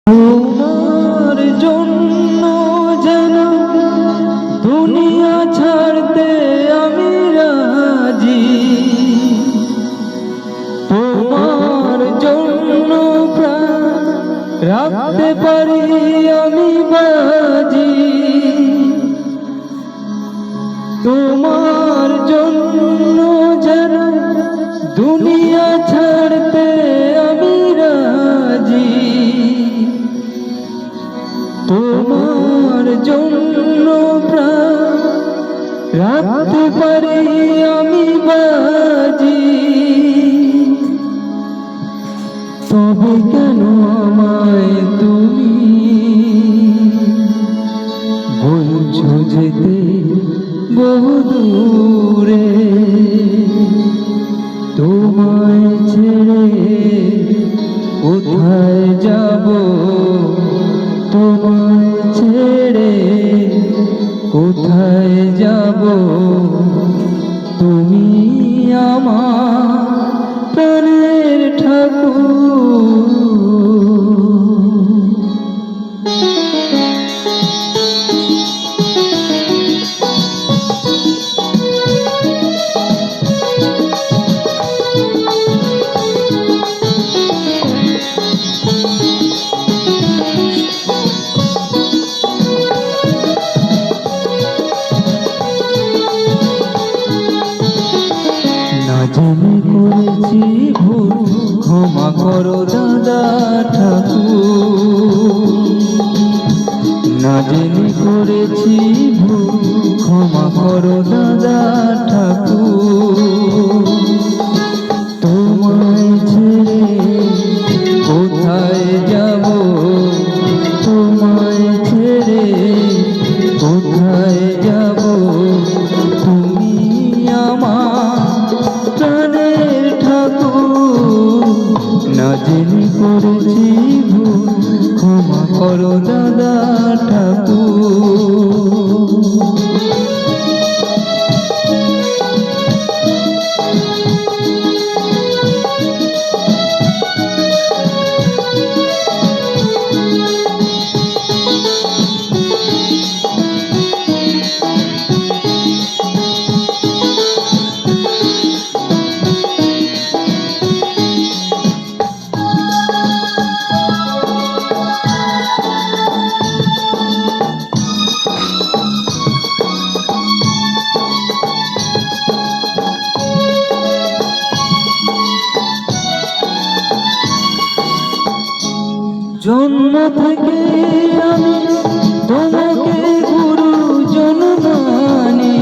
তোমার জন্য যেন দুনিয়া ছাড়তে আমি রাজি, তোমার জন্য প্রাণ রাখতে পারি আমি বাজি। তোমার জন্য যেন দুনিয়া ছাড়তে আমি রাজি, তোমার জন্য প্রাণ রাখতে পারি আমি বাজি। তবে কেন আমায় তুমি বলছো যেতে বহু দূরে, তোমায় ছেড়ে কোথায় যাব, তোমায় ছেড়ে কোথায় যাব। তুমি আমার প্রাণের ঠাকুর। না জেনে করেছি ভুল, ক্ষমা করো দাদা ঠাকুর। না জেনে করেছি ভুল, ক্ষমা করো দাদা ঠাকুর। তোমায় ছেড়ে কোথায় যাব, তোমায় ছেড়ে কোথায় যাব। তুমি আমার প্রাণের ঠাকুর। না জেনে করেছি ভুল, ক্ষমা করো দাদা ঠাকুর। জন্ম থেকে আমি তোমাকে গুরুজন মানি,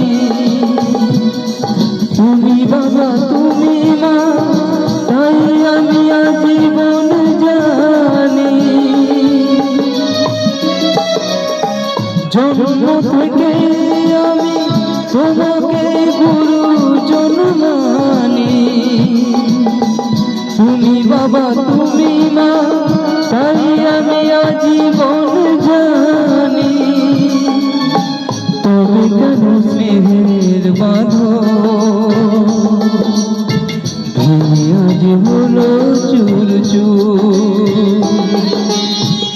তুমি বাবা তুমি মা, তাই আমি আজীবন জানি। জন্ম থেকে আমি তোমাকে গুরুজন মানি, তুমি বাবা তুমি মা, তাই আমি আজীবন জানি। তবে কেন স্নেহের বাঁধন ভেঙে আজ হলো চুর চুর।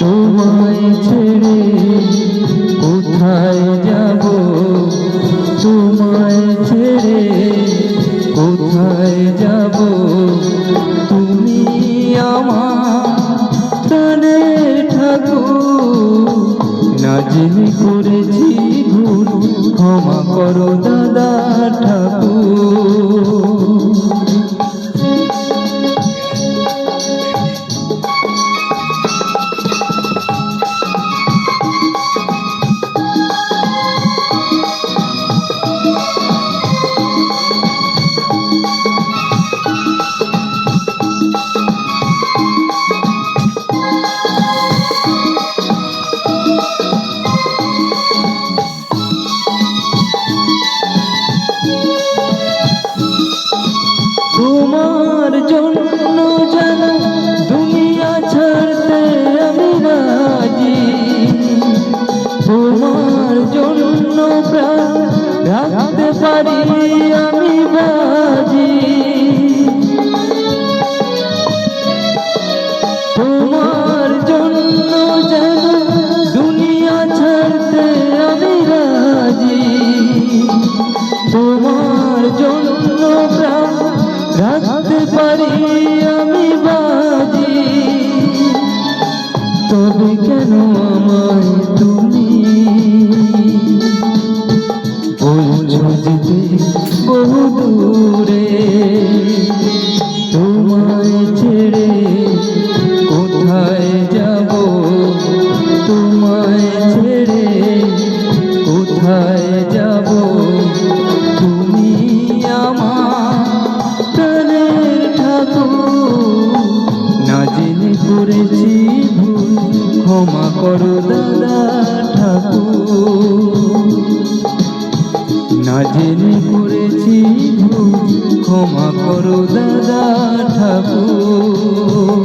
তোমায় ছেড়ে কোথায় যাব, তোমায় ছেড়ে কোথায় যাব। তুমি আমার প্রাণের ঠাকুর। না জেনে করেছি ভুল, ক্ষমা করো দাদা ঠাকুর। তবে কেন আমায় তুমি বলছো যেতে বহু দূরে? তোমায় ছেড়ে কোথায় যাব, তোমায় ছেড়ে কোথায় যাব? তুমি আমার প্রাণের ঠাকুর, না জেনে করেছি ভুল, ক্ষমা করো দাদা ঠাকুর। না জেনে করেছি ভুল, ক্ষমা করো দাদা ঠাকুর।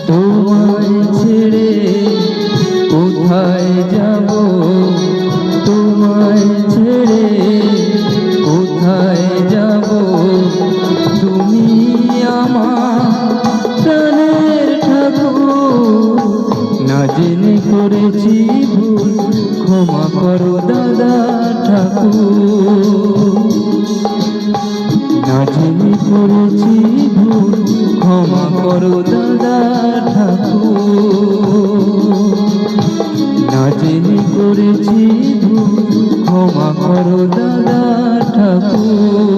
তোমায় ছেড়ে কোথায় যাব, তোমায় ছেড়ে কোথায় যাব? তুমি আমার প্রাণের ঠাকুর, না জেনে করেছি ভুল, ক্ষমা করো দাদা ঠাকুর। না জেনে করেছি ভুল, ক্ষমা করো দাদা ঠাকুর। না জেনে করেছি ভুল, ক্ষমা করো দাদা ঠাকুর।